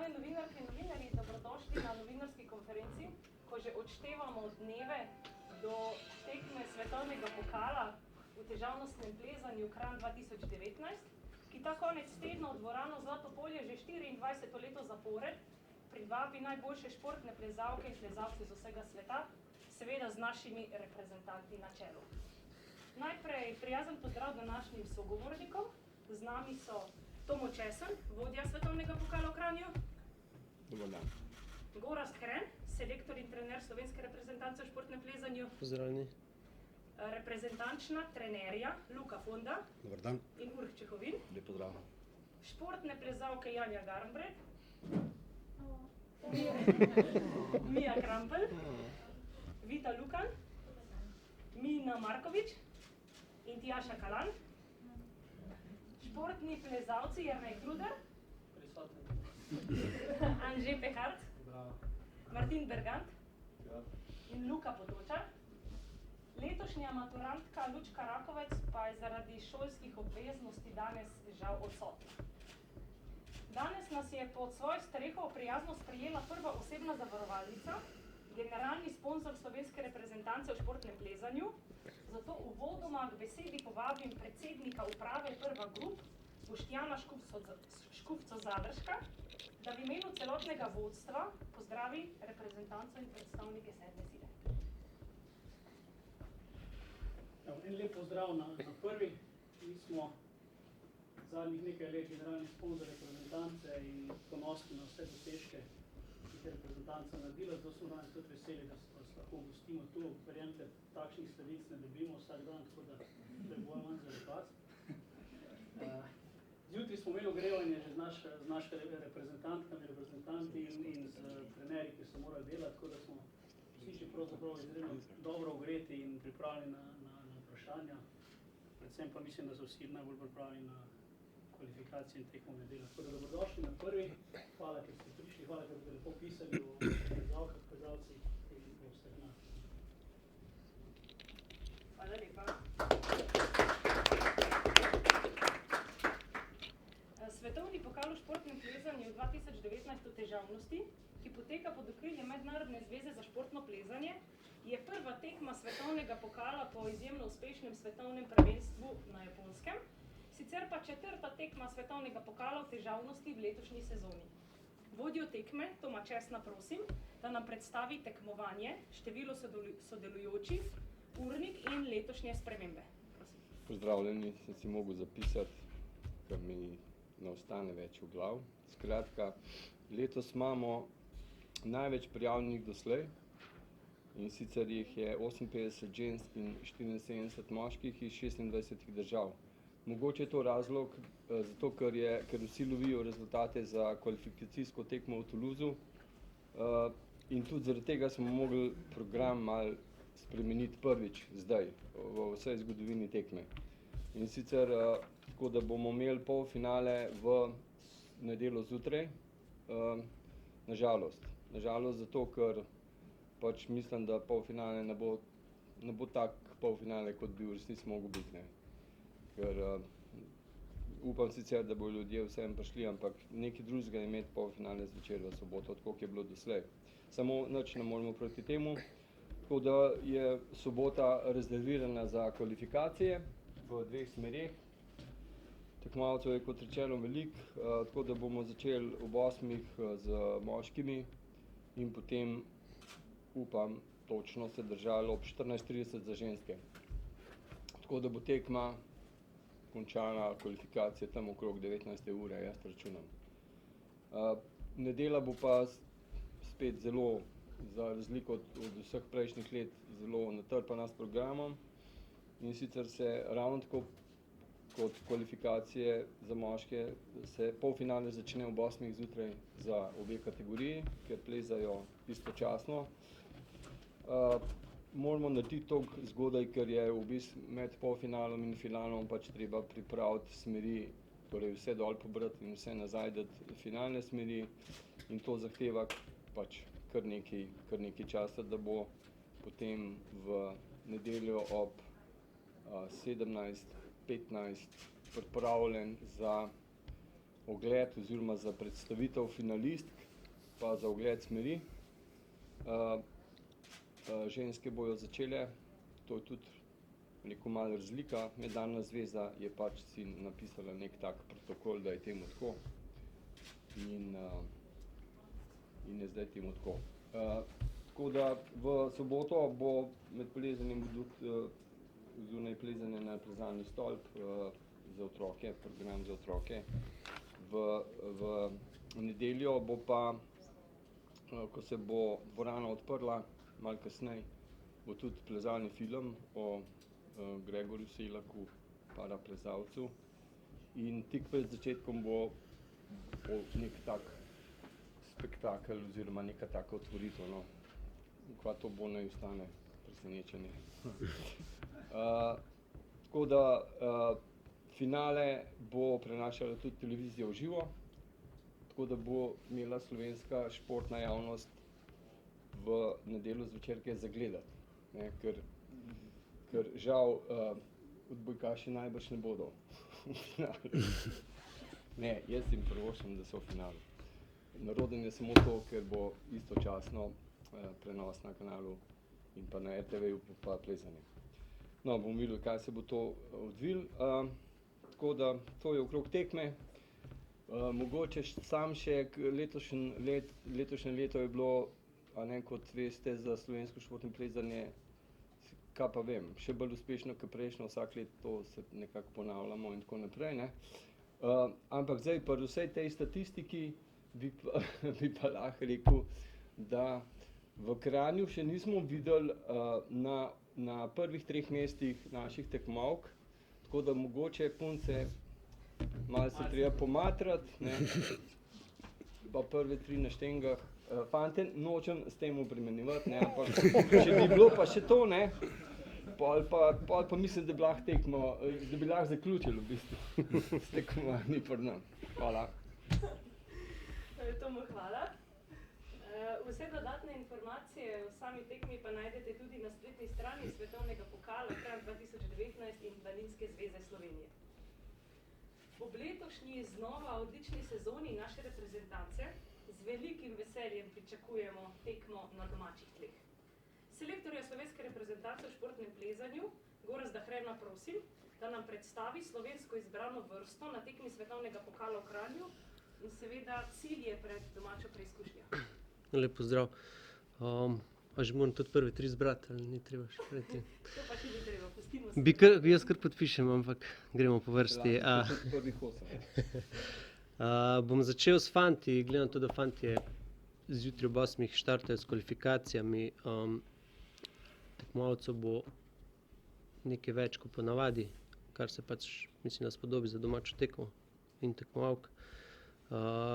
Spoštovane novinarke in novinarji, dobrodošli na novinarski konferenci, ko že odštevamo dneve do tekme svetovnega pokala v težavnostnem plezanju Kranj 2019, ki ta konec tedna v dvorano Zlato polje že 24. leto zapored privabi najboljše športne plezalke in plezalce z vsega sveta, seveda z našimi reprezentanti na čelu. Najprej prijazen pozdrav današnjim sogovornikom. Z nami so Tomo Česen, vodja svetovnega pokala v Kranju. Dobar dan. Gorazd Hren, selektor in trener slovenske reprezentance v športnem plezanju. Pozdravljeni. Reprezentančna trenerja Luka Fonda. Dobar dan. In Uroš Čehovin. Lep pozdrav. Športne plezalke Janja Garnbret. Mija Krampelj. Vita Lukan. Mina Markovič. In Tjaša Kalan. Športni plezalci Jernej Kruder. Anže Peharc. Martin Bergant. In Luka Potočar. Letošnja maturantka Lučka Rakovec pa je zaradi šolskih obveznosti danes žal odsotna. Danes nas je pod svojo streho prijazno sprejela prva osebna zavarovalnica, generalni sponzor slovenske reprezentance v športnem plezanju. Zato uvodoma k besedi povabim predsednika uprave Prva Grup, Boštjana Škufco Zadržka, da v imenu celotnega vodstva pozdravi reprezentanco in predstavnike sedme sile. En lep pozdrav na Prvi. Mi smo zadnjih nekaj let generalni sponzor reprezentance in ponosni na vse dosežke, ki je reprezentanca naredila. Zato smo danes tudi veseli, da vas lahko gostimo tu. Verjemite, takšnih sladic ne dobimo vsak dan, tako da je bolj manj za repaz. Zjutraj smo imeli ogrevanje že z našimi reprezentantkami, reprezentanti in z trenerji, ki so morali delati, tako da smo vsi pravzaprav izredno dobro ogreti in pripravljeni na vprašanja. Predvsem pa mislim, da so vsi najbolj pripravljeni na kvalifikacije in tekmo nedeljo. Tako da dobrodošli na Prvi. Hvala, ker ste prišli, hvala, ker ste lepo pisali o plezalkah, plezalcih in o vseh nas. Hvala lepa. Svetovni pokal v športnem plezanju 2019 v težavnosti, ki poteka pod okriljem Mednarodne zveze za športno plezanje, je prva tekma svetovnega pokala po izjemno uspešnem svetovnem prvenstvu na Japonskem, sicer pa četrta tekma svetovnega pokala v težavnosti v letošnji sezoni. Vodjo tekme, Toma Česna, prosim, da nam predstavi tekmovanje, število sodelujočih, urnik in letošnje spremembe. Prosim. Pozdravljeni, sem si mogel zapisati, ker mi ne ostane več v glav. Skratka, letos imamo največ prijavljenih doslej, in sicer jih je 58 žensk in 74 moških iz 26 držav. Mogoče je to razlog, zato ker vsi lovijo rezultate za kvalifikacijsko tekmo v Toulouseu, in tudi zaradi tega smo mogli program malo spremeniti prvič zdaj, v vsej zgodovini tekme. In sicer tako, da bomo imeli polfinale v nedeljo zjutraj, nažalost zato, ker pač mislim, da polfinale ne bo tak polfinale, kot bi v resnici mogel biti, ne. Ker upam sicer, da bodo ljudje vseeno prišli, ampak nekaj drugega je imeti polfinale zvečer v soboto, tako kot je bilo doslej. Samo nič ne moremo proti temu, tako da je sobota rezervirana za kvalifikacije v dveh smereh. Tekmovalcev je, kot rečeno, veliko, tako da bomo začeli ob 8 z moškimi in potem, upam, točno se držali ob 14:30 za ženske. Tako da bo tekma končana, kvalifikacije tam okrog 19. ure, jaz računam. Nedelja bo pa spet zelo, za razliko od vseh prejšnjih let, zelo natrpana s programom. In sicer se ravno tako kot kvalifikacije za moške, se polfinale začne ob 8 zjutraj za obe kategoriji, ker plezajo istočasno. Moramo narediti toliko zgodaj, ker je v bistvu med polfinalom in finalom pač treba pripraviti smeri, torej vse dol pobrati in vse nazaj dati finalne smeri, in to zahteva pač kar nekaj časa, da bo potem v nedeljo ob 17:15 pripravljen za ogled oziroma za predstavitev finalistk, pa za ogled smeri. Ženske bojo začele, to je tudi neko malo razlika. Mednarodna zveza je pač si napisala nek tak protokol, da je temu tako. In je zdaj temu tako. Tako da v soboto bo med plezanjem zunaj plezanje na plezalni stolp za otroke, program za otroke. V nedeljo bo pa, ko se bo dvorana odprla, malo kasneje, bo tudi plezalni film o Gregorju Selaku, paraplezalcu. In tik pred začetkom bo nek tak spektakel oziroma neka taka otvoritev, no. Kva to bo, naj ostane presenečenje. Tako da finale bo prenašala tudi televizija v živo, tako da bo imela slovenska športna javnost v nedeljo zvečer kaj zagledati, ne, ker žal odbojkaši najbrž ne bodo v finalu. Ne, jaz jim privoščim, da so v finalu. Naroden je samo to, ker bo istočasno prenos na kanalu in pa na RTV-ju pa plezanje. No, bomo videli, kaj se bo to odvilo. Tako da to je okrog tekme. Mogoče sam še letošnje leto je bilo, a ne, kot veste, za slovensko športno plezanje, kaj pa vem, še bolj uspešno kot prejšnjo, vsak let to se nekako ponavljamo in tako naprej, ne. Ampak zdaj pri vsej tej statistiki bi pa lahko rekel, da v Kranju še nismo videli na prvih 3 mestih naših tekmovalk, tako da mogoče punce malo se treba pomatrati, ne, pa prve 3 na štengah. Fante nočem s tem obremenjevati, ne, ampak če bi bilo pa še to, ne, pol pa mislim, da bi lahko tekmo, da bi lahko zaključili v bistvu s tekmovanji pri nam. Hvala. Tomu hvala. Vse dodatne informacije o sami tekmi pa najdete tudi na spletni strani Svetovnega pokala Kranj 2019 in Planinske zveze Slovenije. Ob letošnji znova odlični sezoni naše reprezentance z velikim veseljem pričakujemo tekmo na domačih tleh. Selektorja slovenske reprezentance v športnem plezanju, Gorazda Hrena, prosim, da nam predstavi slovensko izbrano vrsto na tekmi Svetovnega pokala v Kranju in seveda cilje pred domačo preizkušnjo. Lep pozdrav. A že moram tudi prve 3 zbrati, ali ni treba še preti? To pa še ni treba, pustimo se. Jaz kar podpišem, ampak gremo po vrsti. Bom začel s fanti, gledam to, da fantje zjutraj ob 8 štartajo s kvalifikacijami. Tekmovalcev bo nekaj več kot ponavadi, kar se pač mislim, da spodobi za domačo tekmo in tekmovalk.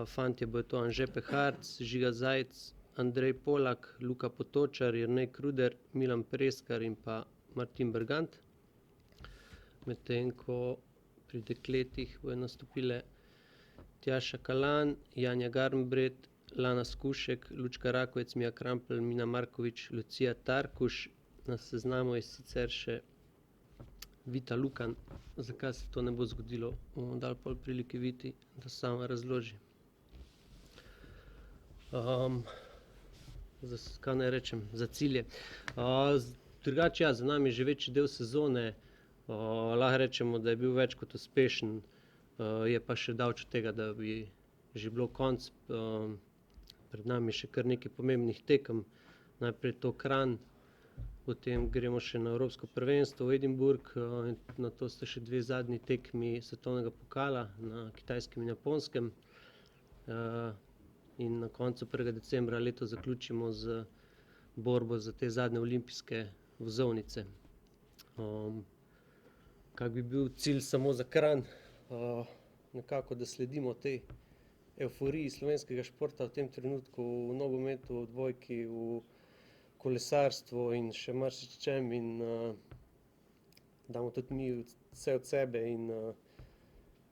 Fantje bojo to Anže Peharc, Žiga Zajc, Andrej Polak, Luka Potočar, Jernej Kruder, Milan Preskar in pa Martin Bergant. Medtem ko pri dekletih bojo nastopile Tjaša Kalan, Janja Garnbret, Lana Skušek, Lučka Rakovec, Mija Krampelj, Mina Markovič, Lucija Tarkuš. Na seznamu je sicer še Vita Lukan. Zakaj se to ne bo zgodilo, bomo dali pol prilike Viti, da sama razloži. Kaj naj rečem, za cilje. Drugače ja, za nami je že večji del sezone, lahko rečemo, da je bil več kot uspešen, je pa še daleč od tega, da bi že bilo konec. Pred nami je še kar nekaj pomembnih tekem, najprej to Kranj, potem gremo še na Evropsko prvenstvo v Edinburgh, nato sta še 2 zadnji tekmi Svetovnega pokala na Kitajskem in Japonskem. In na koncu 1. decembra letos zaključimo z borbo za te zadnje olimpijske vozovnice. Kak bi bil cilj samo za Kranj? Nekako, da sledimo tej evforiji slovenskega športa v tem trenutku, v nogometu, v odbojki, v kolesarstvu in še marsičem, in damo tudi mi vse od sebe in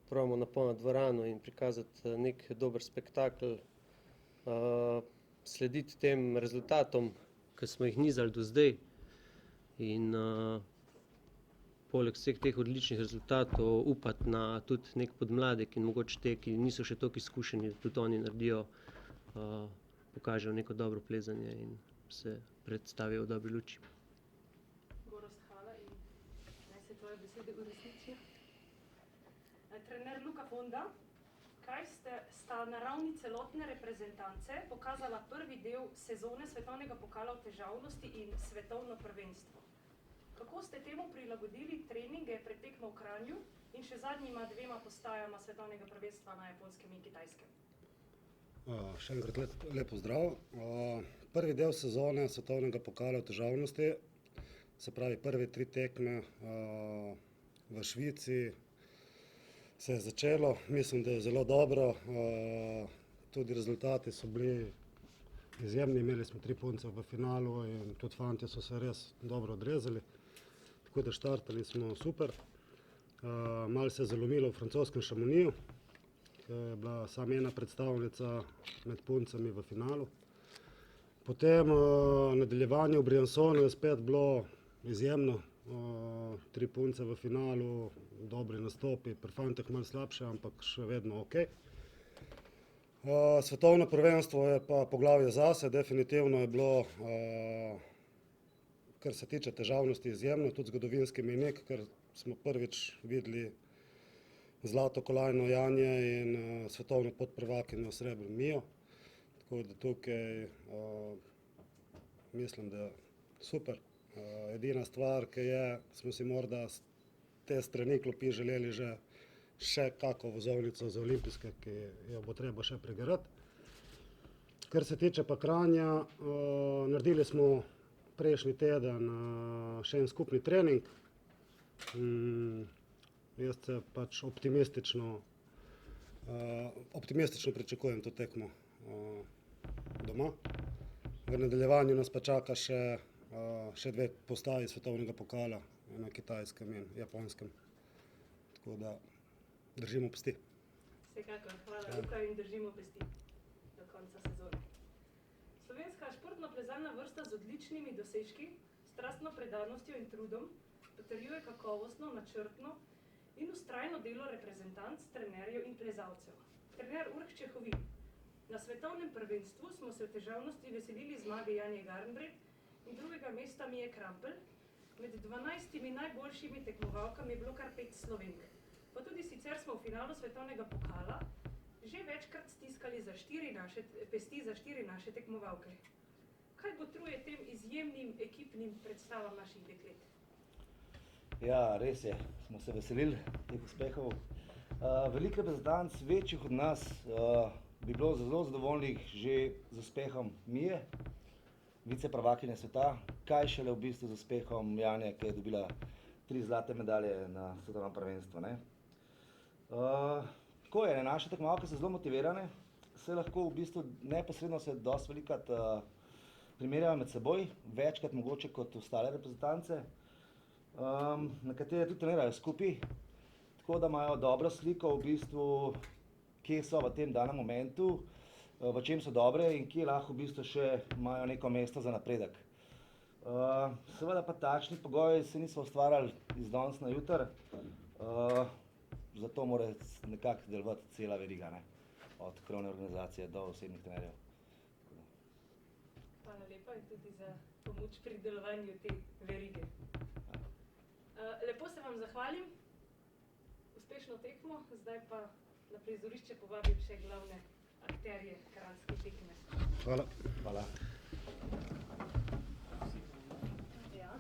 probamo napolniti dvorano in prikazati nek dober spektakel, slediti tem rezultatom, ki smo jih nizali do zdaj, in poleg vseh teh odličnih rezultatov upati na tudi nek podmladek in mogoče te, ki niso še toliko izkušeni, da tudi oni naredijo, pokažejo neko dobro plezanje in se predstavijo v dobri luči. Gorazd, hvala in naj se tvoje besede uresničijo. Trener Luka Fonda, kaj sta na ravni celotne reprezentance pokazala prvi del sezone svetovnega pokala v težavnosti in svetovno prvenstvo? Kako ste temu prilagodili treninge pred tekmo v Kranju in še zadnjima 2 postajama svetovnega prvenstva na Japonskem in Kitajskem? Še enkrat lep pozdrav. Prvi del sezone svetovnega pokala v težavnosti, se pravi prve 3 tekme v Švici, se je začelo, mislim, da je zelo dobro, tudi rezultati so bili izjemni, imeli smo 3 punce v finalu in tudi fantje so se res dobro odrezali, tako da štartali smo super. Malo se je zalomilo v francoskem Chamonixu, ki je bila samo ena predstavnica med puncami v finalu. Potem nadaljevanje v Briançonu je spet bilo izjemno, 3 punce v finalu, dobri nastopi, pri fantih malo slabše, ampak še vedno ok. Svetovno prvenstvo je pa poglavje zase, definitivno je bilo, kar se tiče težavnosti, izjemno, tudi zgodovinski mejnik, ker smo prvič videli zlato kolajno Janje in svetovno podprvakinjo srebrno Mijo, tako da tukaj mislim, da super. Edina stvar, ki je, smo si morda z te strani klopi želeli še kako vozovnico za olimpijske, ki jo bo treba še prigarati. Kar se tiče pa Kranja, naredili smo prejšnji teden še en skupni trening. Jaz se pač optimistično pričakujem to tekmo doma. V nadaljevanju nas pa čaka še 2 postaji svetovnega pokala na Kitajskem in Japonskem. Tako da držimo pesti. Vsekakor, hvala Luka in držimo pesti do konca sezone. Slovenska športno-plezalna vrsta z odličnimi dosežki, strastno predanostjo in trudom potrjuje kakovostno, načrtno in vztrajno delo reprezentanc, trenerjev in plezalcev. Trener Uroš Čehovin, na svetovnem prvenstvu smo se v težavnosti veselili zmage Janje Garnbret in 2. mesta Mije Krampelj. Med 12 najboljšimi tekmovalkami je bilo kar 5 Slovenk. Pa tudi sicer smo v finalu svetovnega pokala že večkrat stiskali pesti za 4 naše tekmovalke. Kaj botruje tem izjemnim ekipnim predstavam naših deklet? Ja, res je, smo se veselili teh uspehov. Veliko reprezentanc večjih od nas bi bilo zelo zadovoljnih že z uspehom Mije, viceprvakinje sveta, kaj šele v bistvu z uspehom Janje, ki je dobila 3 zlate medalje na svetovnem prvenstvu. Tako je, naše tekmovalke so zelo motivirane, se lahko v bistvu neposredno se dosti velikokrat primerjajo med seboj, večkrat mogoče kot ostale reprezentance, na katere tudi trenirajo skupaj, tako da imajo dobro sliko v bistvu, kje so v tem danem momentu, v čem so dobre in kje lahko v bistvu še imajo neko mesto za napredek. Seveda pa takšni pogoji se niso ustvarjali iz danes na jutri, zato mora nekako delovati cela veriga, od krovne organizacije do osebnih trenerjev. Hvala lepa in tudi za pomoč pri delovanju te verige. Lepo se vam zahvalim, uspešno tekmo, zdaj pa na prizorišče povabim še glavne akterje kranjske tekme. Hvala. Hvala. Ja.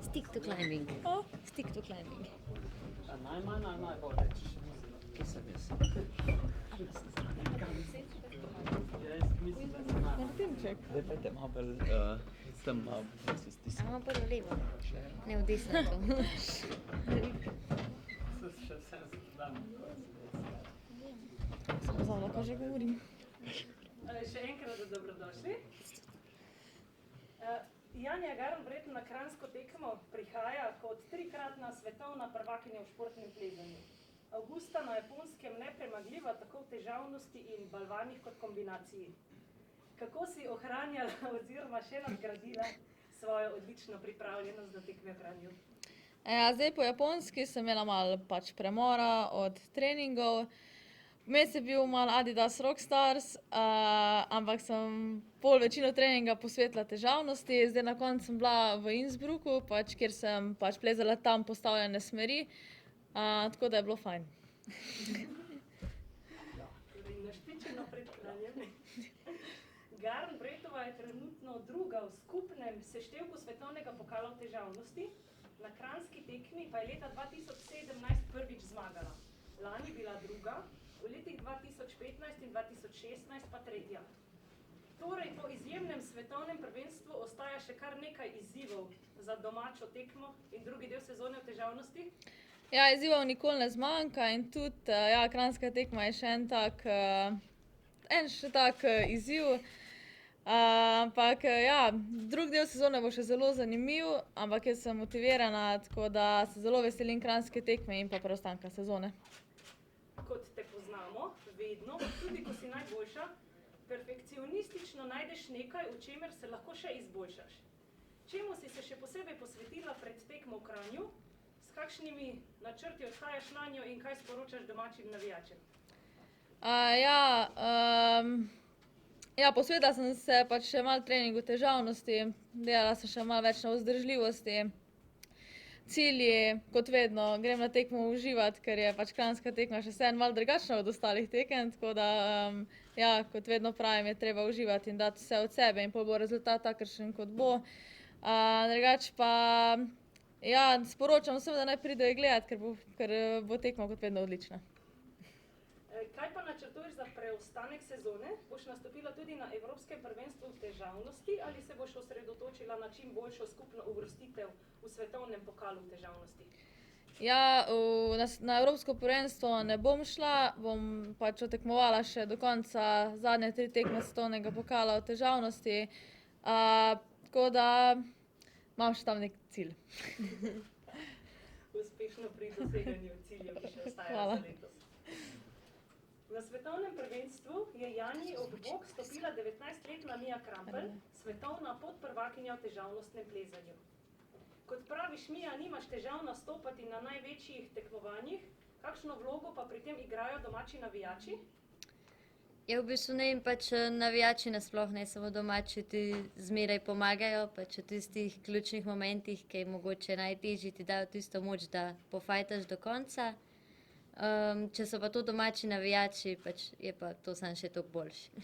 Stick to climbing. Stick to climbing. Najmanj ali najbolj? Kje sem jaz? Zdaj pojte malo bolj sem malo se stisniti. Samo bolj v levo, ne v desno to. Samo za lahko že govorim. Še enkrat dobrodošli. Janja Garn verjetno na kranjsko tekmo prihaja kot 3-kratna svetovna prvakinja v športnem plezanju. Avgusta na Japonskem nepremagljiva tako v težavnosti in balvanih kot kombinaciji. Kako si ohranjala oziroma še nadgradila svojo odlično pripravljenost za tekme v Kranju? Ja, zdaj po Japonski sem imela malo pač premora od treningov. Vmes je bil malo Adidas Rockstars, ampak sem pol večino treninga posvetila težavnosti. Zdaj na koncu sem bila v Innsbrucku, pač, kjer sem pač plezala tam postavljene smeri, tako da je bilo fajn. Torej, našpičeno pred Kranjem. Garn Bretova je trenutno druga v skupnem seštevku svetovnega pokala v težavnosti. Na kranjski tekmi pa je leta 2017 prvič zmagala. Lani bila druga, v letih 2015 in 2016 pa tretja. Torej, po izjemnem svetovnem prvenstvu ostaja še kar nekaj izzivov za domačo tekmo in drugi del sezone v težavnosti. Ja, izzivov nikoli ne zmanjka in tudi kranjska tekma je še en tak izziv. Ampak drugi del sezone bo še zelo zanimiv, ampak jaz sem motivirana, tako da se zelo veselim kranjske tekme in pa preostanka sezone. Kot te poznamo, vedno, tudi ko si najboljša, perfekcionistično najdeš nekaj, v čemer se lahko še izboljšaš. Čemu si se še posebej posvetila pred tekmo v Kranju? S kakšnimi načrti odhajaš nanjo in kaj sporočaš domačim navijačem? Posvetila sem se pač še malo treningu težavnosti, delala sem še malo več na vzdržljivosti. Cilji, kot vedno, grem na tekmo uživat, ker je pač kranjska tekma še vseeno malo drugačna od ostalih tekem, tako da, kot vedno pravim, je treba uživati in dati vse od sebe in pol bo rezultat takršen, kot bo. Drugače pa, sporočam vsem, da naj pridejo gledat, ker bo tekma kot vedno odlična. Kaj pa načrtuješ za preostanek sezone? Boš nastopila tudi na Evropskem prvenstvu v težavnosti ali se boš osredotočila na čim boljšo skupno uvrstitev v svetovnem pokalu v težavnosti? Na Evropsko prvenstvo ne bom šla, bom pač otekmovala še do konca zadnje 3 tekme svetovnega pokala v težavnosti, tako da imam še tam nek cilj. Uspešno pri doseganju ciljev, ki še ostajajo Hvala. za letos. Na svetovnem prvenstvu je Janji ob bok stopila 19-letna Mija Krampelj, svetovna podprvakinja v težavnostnem plezanju. Kot praviš, Mija, nimaš težav nastopati na največjih tekmovanjih, kakšno vlogo pa pri tem igrajo domači navijači? Ja, v bistvu ne in pač navijači nasploh, ne samo domači, ti zmeraj pomagajo, pač v tistih ključnih momentih, ki je mogoče najtežji, ti dajo tisto moč, da pofajtaš do konca. Če so pa to domači navijači, pač je pa to samo še toliko boljše.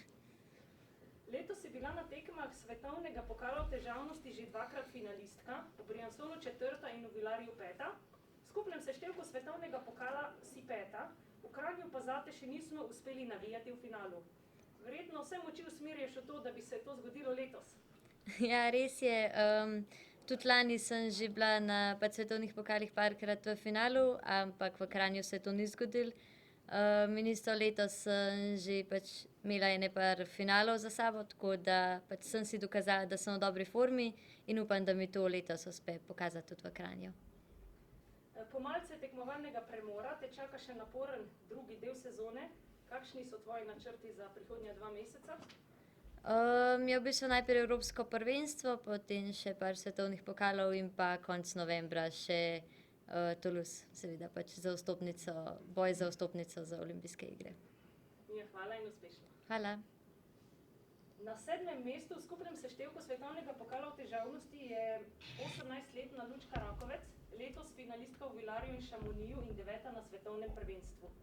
Letos si bila na tekmah svetovnega pokala v težavnosti že 2-krat finalistka, v Briansonu 4. in v Vilarju 5. V skupnem seštevku svetovnega pokala si 5., v Kranju pa zate še nismo uspeli navijati v finalu. Verjetno vse moči usmerjaš v to, da bi se to zgodilo letos. Ja, res je. Tudi lani sem že bila na svetovnih pokalih parkrat v finalu, ampak v Kranju se to ni zgodilo. Isto letos sem že pač imela ene par finalov za sabo, tako da pač sem si dokazala, da sem v dobri formi in upam, da mi to letos uspe pokazati tudi v Kranju. Po malce tekmovalnega premora te čaka še naporen drugi del sezone. Kakšni so tvoji načrti za prihodnja 2 meseca? V bistvu najprej Evropsko prvenstvo, potem še par svetovnih pokalov in pa konec novembra še Toulouse, seveda pač za vstopnico, boj za vstopnico za olimpijske igre. Ja, hvala in uspešno. Hvala. Na 7. mestu v skupnem seštevku svetovnega pokala v težavnosti je 18-letna Lučka Rakovec, letos finalistka v Vilarju in Chamonixu in 9. na svetovnem prvenstvu.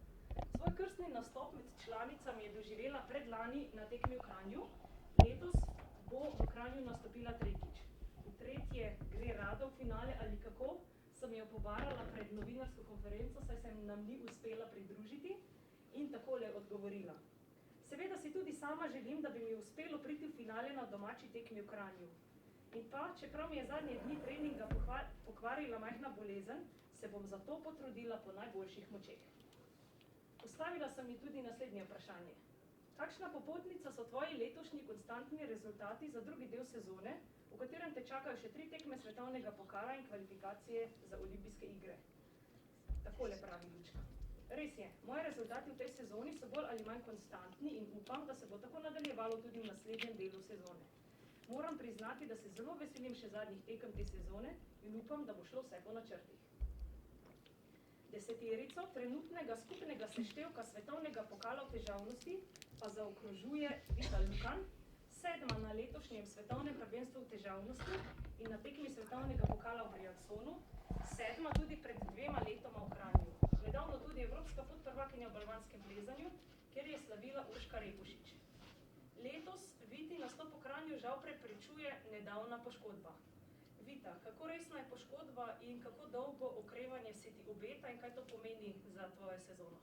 Svoj krstni nastop med članicami je doživela predlani na tekmi v Kranju. Letos bo v Kranju nastopila tretjič. V tretje gre rada v finale ali kako, sem jo pobarala pred novinarsko konferenco, saj se nam ni uspela pridružiti in takole odgovorila. Seveda si tudi sama želim, da bi mi uspelo priti v finale na domači tekmi v Kranju. In pa, čeprav mi je zadnje dni treninga pokvarila majhna bolezen, se bom zato potrudila po najboljših močeh. Postavila sem mi tudi naslednje vprašanje. Kakšna popotnica so tvoji letošnji konstantni rezultati za drugi del sezone, v v katerem te čakajo še 3 tekme svetovnega pokala in kvalifikacije za olimpijske igre. Takole pravi Lučka. Res je, moji rezultati v tej sezoni so bolj ali manj konstantni in upam, da se bo tako nadaljevalo tudi v naslednjem delu sezone. Moram priznati, da se zelo veselim še zadnjih tekem te sezone in upam, da bo šlo vse po načrtih. Deseterico trenutnega skupnega seštevka svetovnega pokala v težavnosti pa zaokrožuje Vita Lukan, 7. na letošnjem svetovnem prvenstvu v težavnosti in na tekmi svetovnega pokala v Briansonu, 7. tudi pred 2 letoma v Kranju. Nedavno tudi evropska podprvakinja v balvanskem plezanju, kjer je slavila Urška Repušič. Letos Viti nastop v Kranju žal preprečuje nedavna poškodba. Vita, kako resna je poškodba in kako dolgo okrevanje se ti obeta in kaj to pomeni za tvojo sezono?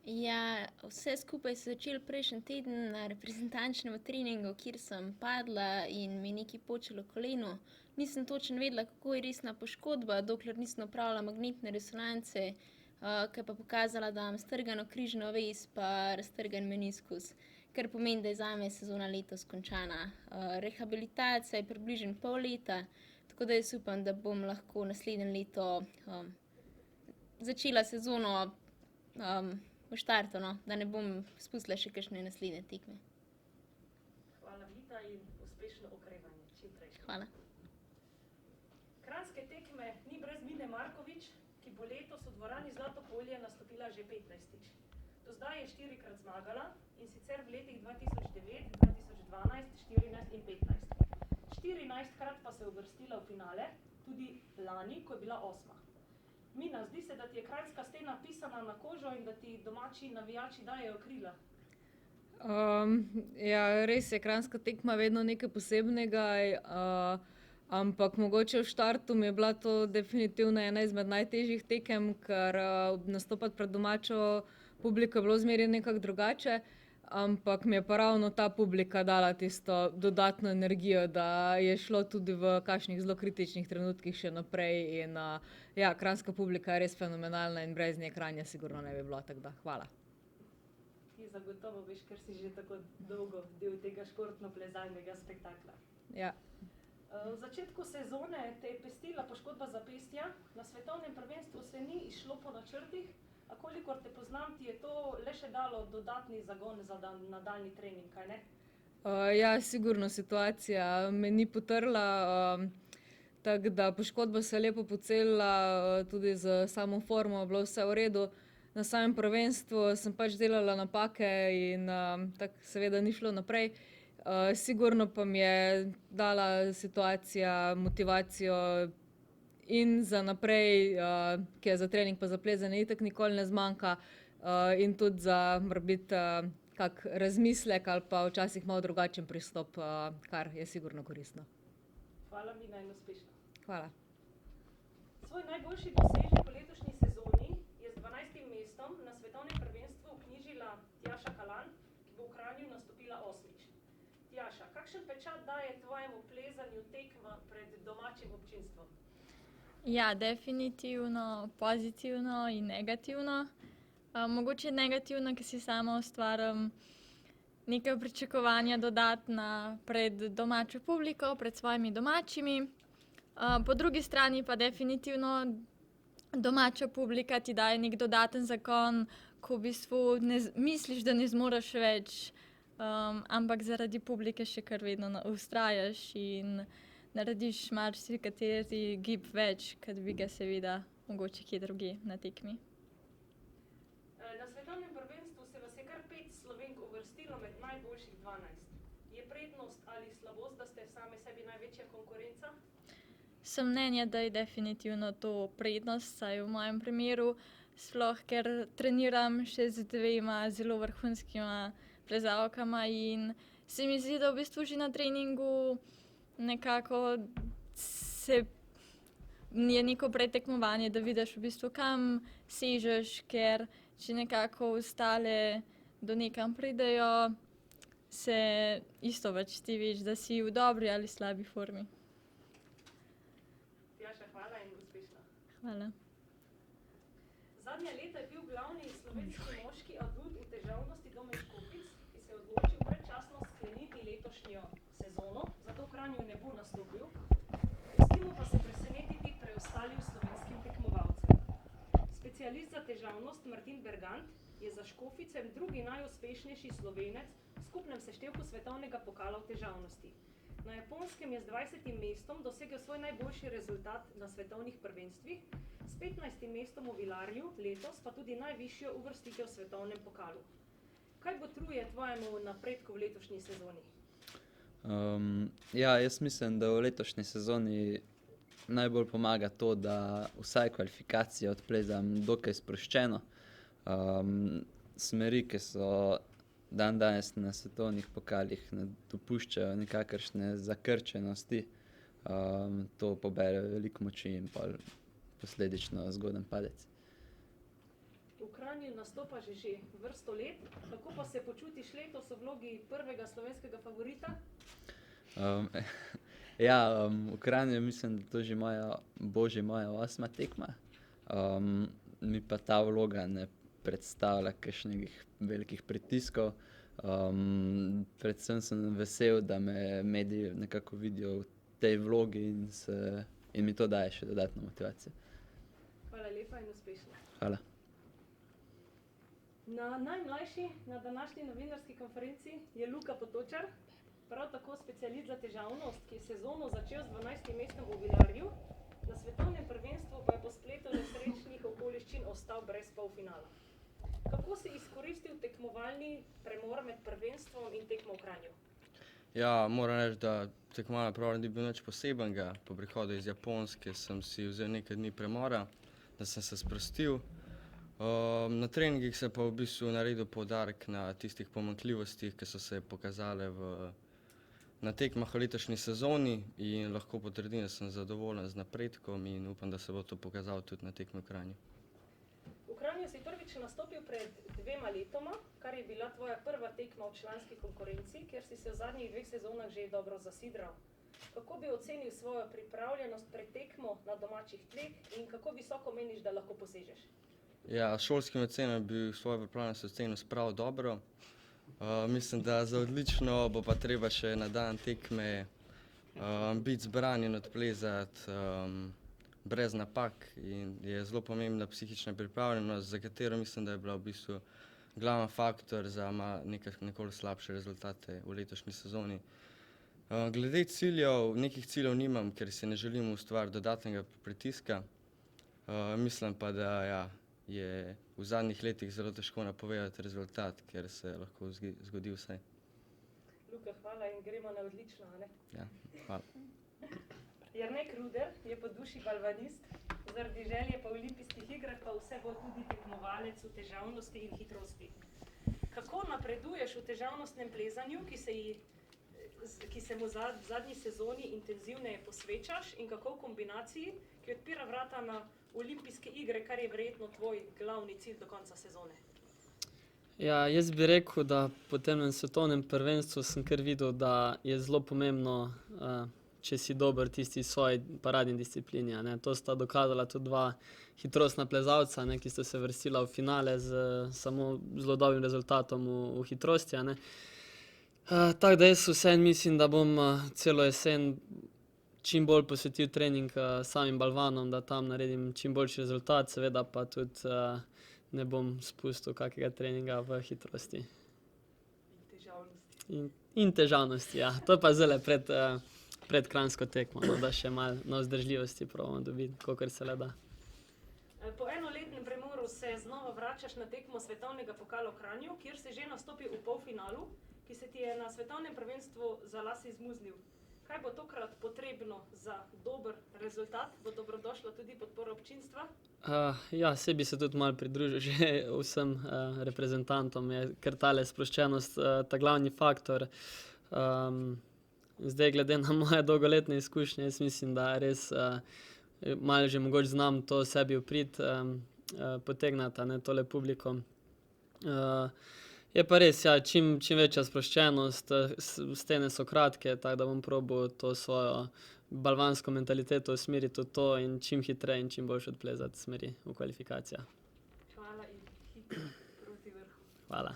Ja, vse skupaj se začelo prejšnji teden na reprezentančnem treningu, kjer sem padla in mi nekaj počelo koleno. Nisem točno vedela, kako je resna poškodba, dokler nisem opravila magnetne resonance, ki je pa pokazala, da imam strgano križno vez pa raztrgan meniskus, kar pomeni, da je zame sezona letos končana. Rehabilitacija je približno pol leta, tako da jaz upam, da bom lahko naslednje leto začela sezono v štartu, no, da ne bom spustila še kakšne naslednje tekme. Hvala Vita in uspešno okrevanje. Čim prej. Hvala. Kranjske tekme ni brez Mine Markovič, ki bo letos v dvorani Zlato polje nastopila že 15. Do zdaj je 4-krat zmagala in sicer v letih 2009, 2012, 14 in 15. 14-krat pa se je uvrstila v finale, tudi lani, ko je bila 8. Mina, zdi se, da ti je kranjska stena pisana na kožo in da ti domači navijači dajejo krila. Ja, res je, kranjska tekma vedno nekaj posebnega, ampak mogoče v štartu mi je bila to definitivno ena izmed najtežjih tekem, ker nastopati pred domačo publiko je bilo zmeraj nekako drugače, ampak mi je pa ravno ta publika dala tisto dodatno energijo, da je šlo tudi v kakšnih zelo kritičnih trenutkih še naprej in ja, kranjska publika je res fenomenalna in brez nje Kranja sigurno ne bi bilo, tako da hvala. Ti zagotovo veš, ker si že tako dolgo del tega športno-plezalnega spektakla. Ja. V začetku sezone te je pestila poškodba zapestja, na svetovnem prvenstvu se ni izšlo po načrtih, a kolikor te poznam, ti je to le še dalo dodatni zagon za nadaljnji trening, kaj ne? Ja, sigurno situacija me ni potrla, tako da poškodba se je lepo pocelila, tudi z samo formo je bilo vse v redu. Na samem prvenstvu sem pač delala napake in tako seveda ni šlo naprej. Sigurno pa mi je dala situacija motivacijo in za naprej, ki je za trening pa za plezanje itak nikoli ne zmanjka, in tudi za morebiti kak razmislek ali pa včasih malo drugačen pristop, kar je sigurno koristno. Hvala Mina in uspešno. Hvala. Svoj najboljši dosežek v letošnji sezoni je z 12. mestom na svetovnem prvenstvu vknjižila Tjaša Kalan, ki bo v Kranju nastopila 8. Tjaša, kakšen pečat daje tvojemu plezanju tekma pred domačim občinstvom? Ja, definitivno pozitivno in negativno. Mogoče negativno, ker si sama ustvaram neka pričakovanja dodatna pred domačo publiko, pred svojimi domačimi. Po drugi strani pa definitivno domača publika ti daje nek dodaten zagon, ko v bistvu misliš, da ne zmoreš več, ampak zaradi publike še kar vedno vztrajaš in narediš marsikateri gib več, kot bi ga seveda mogoče kje drugje na tekmi. Na svetovnem prvenstvu se vas je kar 5 Slovenk uvrstilo med najboljših 12. Je prednost ali slabost, da ste same sebi največja konkurenca? Sem mnenja, da je definitivno to prednost, saj v mojem primeru, sploh ker treniram še z 2 zelo vrhunskima plezalkama in se mi zdi, da v bistvu že na treningu nekako je neko pretekmovanje, da vidiš v bistvu kam sežeš, ker če nekako ostale do nekam pridejo, se isto več ti veš, da si v dobri ali slabi formi. Tjaša, hvala in uspešno. Hvala. Zadnja leta je bil glavni slovenski moški adut v težavnosti Domen Škofic, ki se je odločil predčasno skleniti letošnjo sezono, zato v Kranju ne bo nastopil. specialist za težavnost Martin Bergant je za Škofjicem drugi najuspešnejši Slovenec v skupnem seštevku svetovnega pokala v težavnosti. Na Japonskem je z 20. mestom dosegel svoj najboljši rezultat na svetovnih prvenstvih, s 15. mestom v Vilarju letos pa tudi najvišjo uvrstitev v svetovnem pokalu. Kaj botruje tvojemu napredku v letošnji sezoni? Ja, jaz mislim, da v letošnji sezoni najbolj pomaga to, da vsaj kvalifikacije odplezam dokaj sproščeno. Smeri, ki so danes na svetovnih pokalih, ne dopuščajo nikakršne zakrčenosti. To pobere veliko moči in posledično zgoden padec. V Kranju nastopaš že vrsto let, kako pa se počutiš letos v vlogi prvega slovenskega favorita? V Kranju mislim, da to že moja 8. tekma. Mi pa ta vloga ne predstavlja kakšnih velikih pritiskov. Predvsem sem vesel, da me mediji nekako vidijo v tej vlogi in mi to daje še dodatno motivacijo. Hvala lepa in uspešno. Hvala. Najmlajši na današnji novinarski konferenci je Luka Potočar, prav tako specialist za težavnost, ki je sezono začel z 12. mestom v Vilarju, na svetovnem prvenstvu pa je po spletu nesrečnih okoliščin ostal brez polfinala. Kako si izkoristil tekmovalni premor med prvenstvom in tekmo v Kranju? Ja, moram reči, da tekmovalni premor ni bil nič posebenega. Po prihodu iz Japonske sem si vzel nekaj dni premora, da sem se sprostil. Na treningih sem pa v bistvu naredil poudarek na tistih pomanjkljivostih, ki so se pokazale na tekmah v letošnji sezoni in lahko potrdim, da sem zadovoljen z napredkom in upam, da se bo to pokazalo tudi na tekmi v Kranju. V Kranju si prvič nastopil pred 2 letoma, kar je bila tvoja prva tekma v članski konkurenci, kjer si se v zadnjih 2 sezonah že dobro zasidral. Kako bi ocenil svojo pripravljenost pred tekmo na domačih tleh in kako visoko meniš, da lahko posežeš? Ja, s šolskim ocenom bi svojo pripravljenost ocenil prav dobro. Mislim, da za odlično bo pa treba še na dan tekme biti zbran in odplezati brez napak in je zelo pomembna psihična pripravljenost, za katero mislim, da je bila v bistvu glavni faktor za nekoliko slabše rezultate v letošnji sezoni. Glede ciljev, nekih ciljev nimam, ker si ne želim ustvariti dodatnega pritiska. Mislim pa, da je v zadnjih letih zelo težko napovedati rezultat, ker se lahko zgodi vse. Luka, hvala in gremo na odlično, a ne? Ja, hvala. Jernej Kruder je po duši balvanist, zaradi želje po olimpijskih igrah pa vse bolj tudi tekmovalec v težavnosti in hitrosti. Kako napreduješ v težavnostnem plezanju, ki se mu v zadnji sezoni intenzivneje posvečaš in kako v kombinaciji, ki odpira vrata na olimpijske igre, kar je verjetno tvoj glavni cilj do konca sezone? Ja, jaz bi rekel, da po tem svetovnem prvenstvu sem kar videl, da je zelo pomembno, če si dober tisti svoji paradni disciplini. To sta dokazala tudi 2 hitrostna plezalca, ki sta se vrstila v finale z samo zelo dobrim rezultatom v hitrosti. Tako da jaz vseeno mislim, da bom celo jesen čim bolj posvetil trening samim balvanom, da tam naredim čim boljši rezultat, seveda pa tudi ne bom spustil kakega treninga v hitrosti. In težavnosti, ja. To pa zdaj pred kranjsko tekmo, da še malo na vzdržljivosti probamo dobiti, kolikor se le da. Po enoletnem premoru se znova vračaš na tekmo svetovnega pokala v Kranju, kjer si že nastopil v polfinalu, ki se ti je na svetovnem prvenstvu za las izmuznil. Kaj bo tokrat potrebno za dober rezultat? Bo dobrodošla tudi podpora občinstva? Ja, saj bi se tudi malo pridružil že vsem reprezentantom. Je kar tale sproščenost ta glavni faktor. Zdaj, glede na moje dolgoletne izkušnje, jaz mislim, da res malo že mogoče znam to sebi v prid potegnati, tole publiko. Je pa res, ja, čim večja sproščenost, stene so kratke, tako da bom probal to svojo balvansko mentaliteto usmeriti v to in čim hitreje in čim boljše odplezati smeri v kvalifikacijah. Hvala in hitro proti vrhu. Hvala.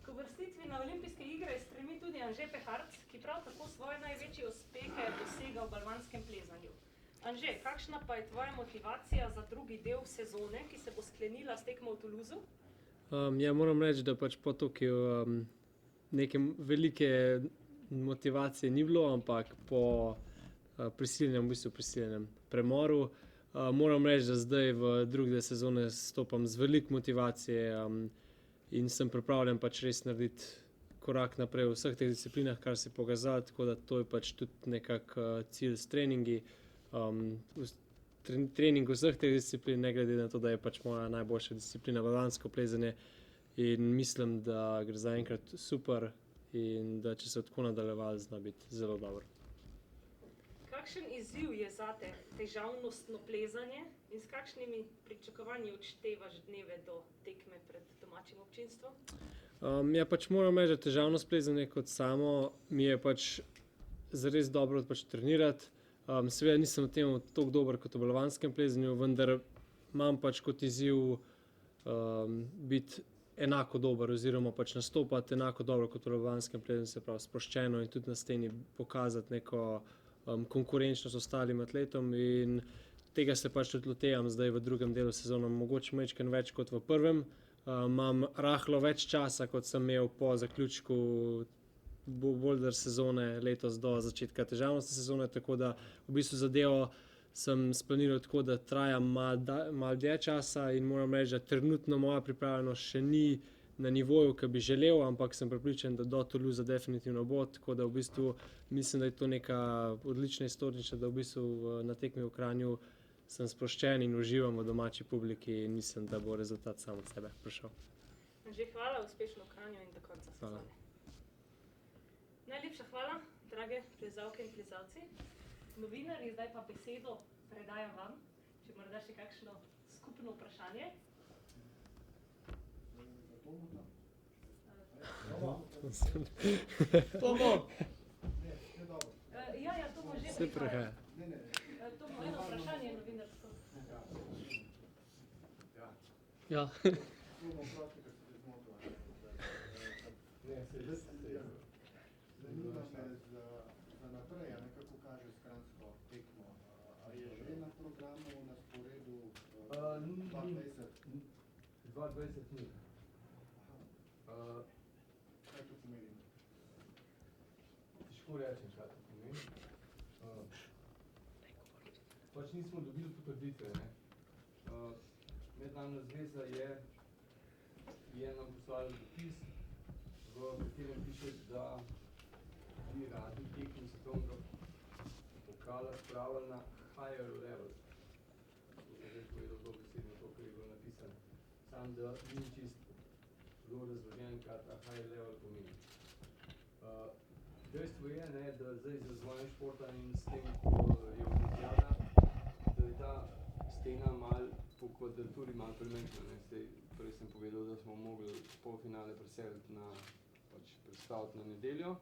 K uvrstitvi na olimpijske igre stremi tudi Anže Peharc, ki prav tako svoje največje uspehe dosega v balvanskem plezanju. Anže, kakšna pa je tvoja motivacija za drugi del sezone, ki se bo sklenila s tekmo v Toulouseu? Ja, moram reči, da pač po Tokiu neke velike motivacije ni bilo, ampak po prisilnem premoru moram reči, da zdaj v drugi del sezone stopam z veliko motivacije in sem pripravljen pač res narediti korak naprej v vseh teh disciplinah, kar se je pokazalo, tako da to je pač tudi nekako cilj s treningi. Trening vseh teh disciplin, ne glede na to, da je pač moja najboljša disciplina balvansko plezanje in mislim, da gre zaenkrat super in da če se tako nadaljevalo, zna biti zelo dobro. Kakšen izziv je zate težavnostno plezanje in s kakšnimi pričakovanji odštevaš dneve do tekme pred domačim občinstvom? Ja, pač moram reči, da težavnost plezanje kot samo mi je pač zares dobro pač trenirati. Seveda nisem v tem toliko dober kot v balvanskem plezanju, vendar imam pač kot izziv biti enako dober oziroma pač nastopati enako dobro kot v balvanskem plezanju, se pravi sproščeno in tudi na steni pokazati neko konkurenčnost ostalim atletom in tega se pač tudi lotevam zdaj v drugem delu sezone, mogoče majčkeno več kot v prvem. Imam rahlo več časa, kot sem imel po zaključku boulder sezone letos do začetka težavnostne sezone, tako da v bistvu zadevo sem splaniral tako, da traja malo dlje časa in moram reči, da trenutno moja pripravljenost še ni na nivoju, ki bi želel, ampak sem prepričan, da do Toulouse definitivno bo, tako da v bistvu mislim, da je to neka odlična iztočnica, da v bistvu na tekmi v Kranju sem sproščen in uživam v domači publiki in mislim, da bo rezultat sam od sebe prišel. Že hvala, uspešno v Kranju in do konca sezone. Najlepša hvala, drage plezalke in plezalci. Novinarji, zdaj pa besedo predajam vam, če morda še kakšno skupno vprašanje. Tomo! Ja, to bo že Se prehaja. To bo eno vprašanje novinarsko. Ja. Zanima me za naprej, kako kaže s kranjsko tekmo. A je že na programu, na sporedu 2020? 2020 ni. Kaj to pomeni? Težko rečem, kaj to pomeni. Pač nismo dobili potrditve, ne. Mednarodna zveza je nam poslala dopis, v katerem piše, da bi radi tekmo svetovnega pokala spravili na higher level. To sem že povedal dobesedno to, kar je bilo napisano. Sam, da ni čisto zelo razložen, kaj ta higher level pomeni. Dejstvo je, ne, da zdaj z razvojem športa in s tem, ko je olimpijada, da je ta stena malo po kvadraturi malo premenjena, ne. Prej sem povedal, da smo mogli polfinale preseliti na, pač prestaviti na nedeljo.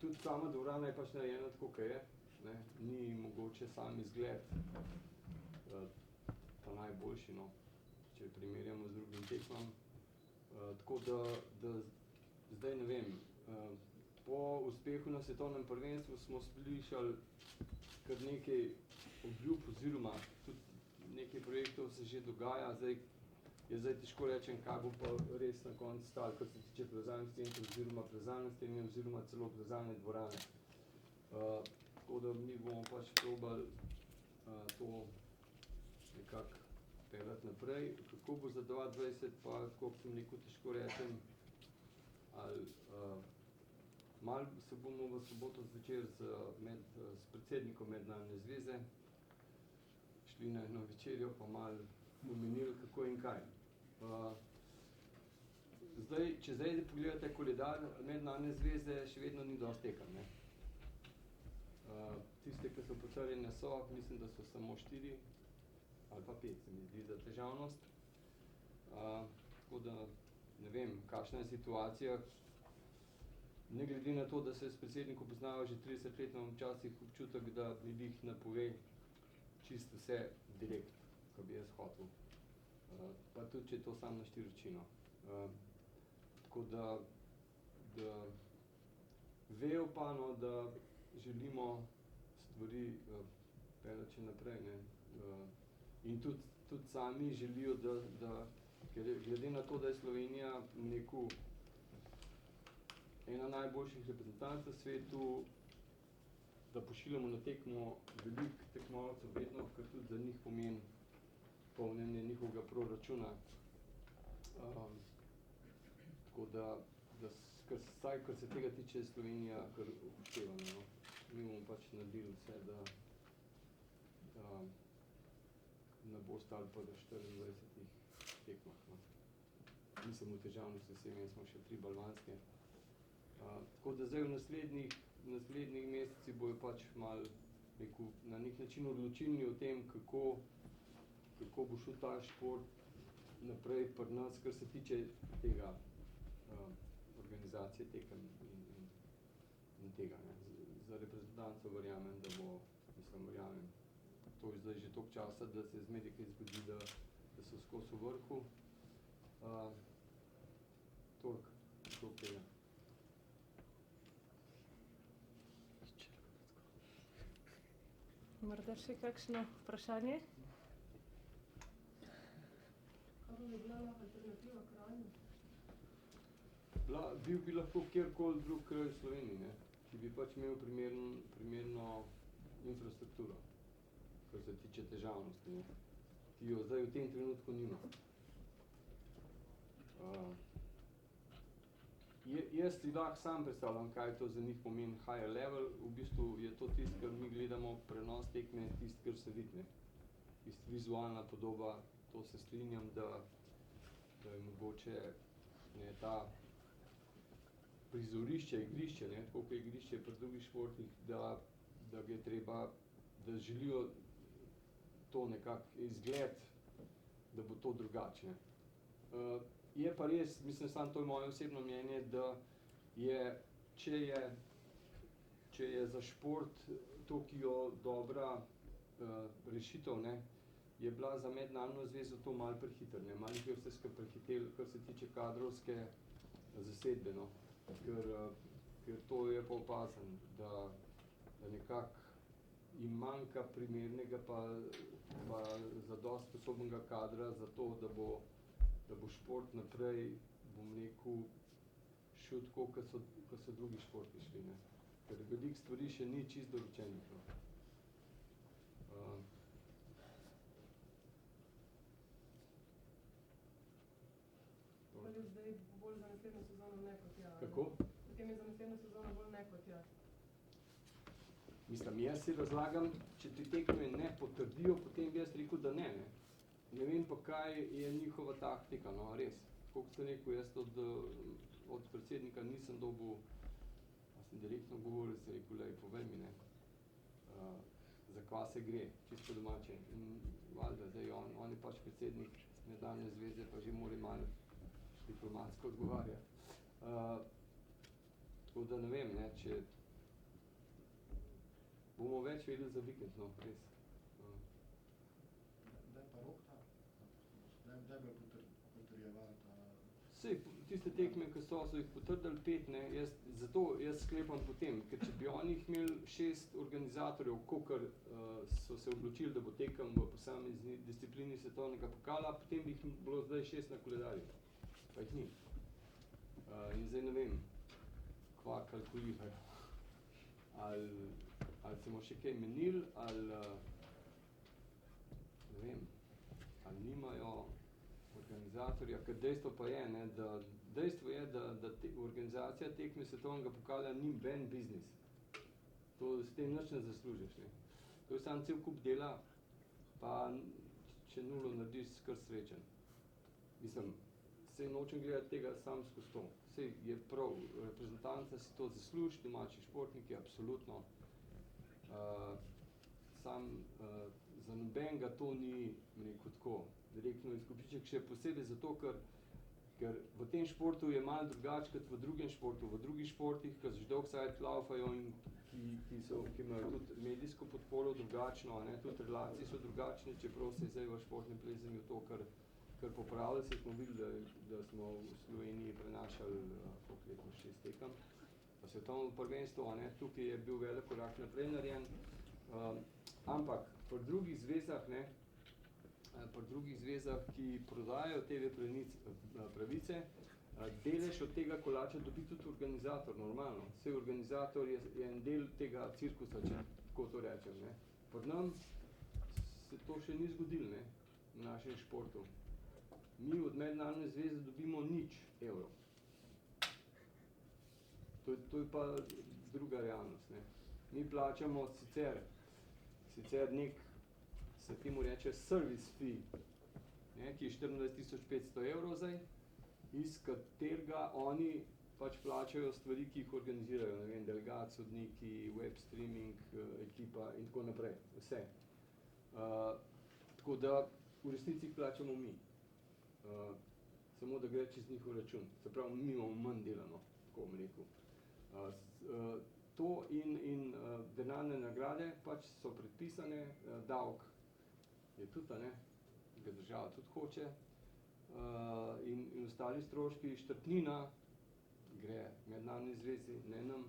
Tudi sama dvorana je pač narejena tako, kot je, ne. Ni mogoče sam izgled ta najboljši, no, če primerjamo z drugim tekmam. Tako da zdaj ne vem, po uspehu na svetovnem prvenstvu smo slišali kar nekaj obljub oziroma tudi nekaj projektov se že dogaja, zdaj težko rečem, kaj bo pa res na koncu stalo, kar se tiče plezalnih centrov oziroma plezalne stene oziroma celo plezalne dvorane. Tako da mi bomo pač probali to nekako peljati naprej. Kako bo za 2020 pa, tako sem rekel, težko rečem, ali malo se bomo v soboto zvečer s predsednikom Mednarodne zveze šli na eno večerjo pa malo omenili, kako in kaj. Če zdaj pogledate koledar Mednarodne zveze, še vedno ni dosti tekem, ne. Tiste, ki so potrjene so, mislim, da so samo 4 ali pa 5, se mi zdi, za težavnost. Tako da ne vem, kakšna je situacija. Ne glede na to, da se s predsednikom poznava že 30 let, imam včasih občutek, da mi glih ne pove čisto vse direkt, ko bi jaz hotel. Pa tudi, če je to samo na 4 oči, no. Tako da vejo pa, no, da želimo stvari peljati še naprej, ne. In tudi sami želijo, ker glede na to, da je Slovenija, rekel, ena najboljših reprezentanc v svetu, da pošiljamo na tekmo veliko tekmovalcev vedno, ker tudi za njih pomeni polnjenje njihovega proračuna. Tako da vsaj, kar se tega tiče, Slovenija kar upoštevana, no. Mi bomo pač naredili vse, da ne bo ostalo pa do 24 tekmah, no. Nisem v težavnosti, vsem smo še 3 balvanske. Tako da zdaj v naslednjih mesecih bojo pač malo, rekel, na nek način odločilni o tem, kako bo šel ta šport naprej pri nas, kar se tiče tega organizacije tekem in tega, ne. Za reprezentanco verjamem, da bo, verjamem, to je zdaj že toliko časa, da se zmeraj kaj zgodi, da so skozi v vrhu. Toliko tega. Morda še kakšno vprašanje? Kaj bi bila alternativa Kranju? Bil bi lahko kjerkoli drug kraj v Sloveniji, ne, ki bi pač imel primerno infrastrukturo, kar se tiče težavnosti, ne, ki jo zdaj v tem trenutku nima. Jaz si lahko sam predstavljam, kaj to za njih pomeni higher level, v bistvu je to tisto, kar mi gledamo, prenos tekme, tisto, kar se vidi, ne. Tisto vizualna podoba, to se strinjam, da je mogoče, ne, ta prizorišče, igrišče, ne, tako kot igrišče pri drugih športih, da ga je treba, da želijo to nekako izgled, da bo to drugače. Je pa res, mislim, samo to je moje osebno mnenje, da je, če je za šport Tokio dobra rešitev, ne, je bila za mednarodno zvezo to malo prehiter, ne, malo jih je vse skupaj prehitel, kar se tiče kadrovske zasedbe, no, ker to je pa opazno, da nekako jim manjka primernega pa zadosti sposobnega kadra za to, da bo šport naprej, bom rekel, šel tako, kot so drugi športi šli, ne. Ker veliko stvari še ni čisto dorečenih, no. Ali je zdaj bolj za naslednjo sezono ne kot ja? Kako? Potem je za naslednjo sezono bolj ne kot ja. Mislim, jaz si razlagam, če ti tekme ne potrdijo, potem bi jaz rekel, da ne, ne. Ne vem pa, kaj je njihova taktika, no, res. Tako kot sem rekel, jaz od predsednika nisem dobil, sem direktno govoril, sem rekel, lej, povej mi, ne, za kva se gre, čisto domače. In valjda, zdaj on je pač predsednik mednarodne zveze, pa že mora malo diplomatsko odgovarjati. Tako da ne vem, ne, če bomo več vedeli za vikend, no, res. Sej, tiste tekme, ki so jih potrdili 5, ne, zato jaz sklepam potem, ker če bi oni imeli 6 organizatorjev, kakor so se odločili, da bo tekem v posamezni disciplini svetovnega pokala, potem bi jih bilo zdaj 6 na koledarju, pa jih ni. In zdaj ne vem, kva kalkulirajo. Ali se bomo še kaj menili, ali ne vem, ali nimajo organizatorja, ker dejstvo pa je, ne, da organizacija tekme svetovnega pokala ni ben biznis. To s tem nič ne zaslužiš, ne. To je samo cel kup dela, pa če nulo narediš, kar srečen. Mislim, sej nočem gledati tega sam skozi to. Sej je prav, reprezentanca si to zasluži, domači športniki, absolutno. Za nobenega to ni, rekel tako, direktno izkupiček, še posebej zato, ker v tem športu je malo drugače kot v drugem športu. V drugih športih, ki že dolgo cajt laufajo in ki imajo tudi medijsko podporo drugačno, ne, tudi relacije so drugačne, čeprav se je zdaj v športnem plezanju to, kar popravili, se smo videli, da smo v Sloveniji prenašali, koliko letno, 6 tekem. svetovno prvenstvo, a ne, tukaj je bil velik korak naprej narejen, ampak pri drugih zvezah, ne, pri drugih zvezah, ki prodajajo TV pravice, delež od tega kolača dobi tudi organizator, normalno. Vse organizator je en del tega cirkusa, če tako to rečem, ne. Pri nam se to še ni zgodilo, ne, v našem športu. Mi od mednarodne zveze dobimo nič evrov. To je pa druga realnost, ne. Mi plačamo sicer nek, se temu reče service fee, ne, ki je 24.500 evrov zdaj, iz katerega oni pač plačajo stvari, ki jih organizirajo, ne vem, delegat, sodniki, web streaming, ekipa in tako naprej, vse. Tako da v resnici jih plačamo mi. Samo da gre čez njihov račun. Se pravi, mi imamo manj delano, tako bom rekel. To in denarne nagrade pač so predpisane, davek je tudi, ne, ga država tudi hoče, in ostali stroški, štartnina gre mednarodni zvezi, ne nam.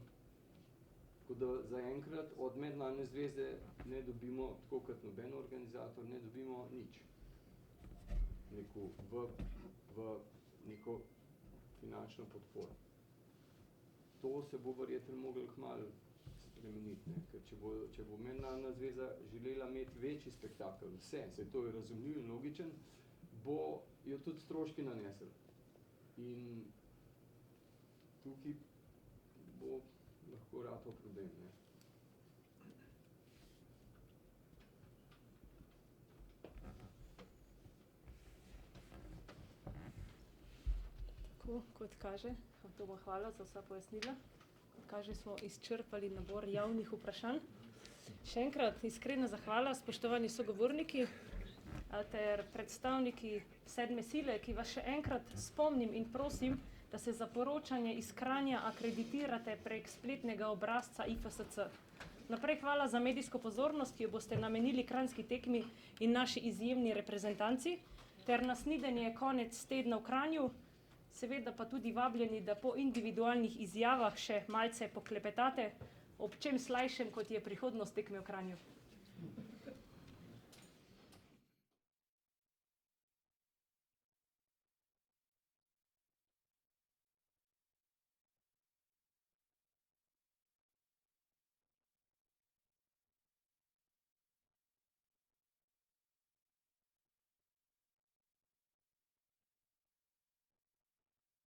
Tako da zaenkrat od mednarodne zveze ne dobimo, tako kot noben organizator, ne dobimo nič. V neko finančno podporo. To se bo verjetno moglo kmalu spremeniti, ne? Ker če bo mednarodna zveza želela imeti večji spektakel, vse, saj to je razumljiv in logičen, bo jo tudi stroški nanesel. In tukaj bo lahko ratal problem, ne. Tako, kot kaže, to bo hvala za vsa pojasnila. Kot kaže, smo izčrpali nabor javnih vprašanj. Še enkrat iskrena zahvala, spoštovani sogovorniki ter predstavniki sedme sile, ki vas še enkrat spomnim in prosim, da se za poročanje iz Kranja akreditirate prek spletnega obrazca IFSC. Naprej hvala za medijsko pozornost, ki jo boste namenili kranjski tekmi in naši izjemni reprezentanci, ter nasnidenje konec tedna v Kranju, seveda pa tudi vabljeni, da po individualnih izjavah še malce poklepetate, ob čem slajšem, kot je prihodnost tekme v Kranju.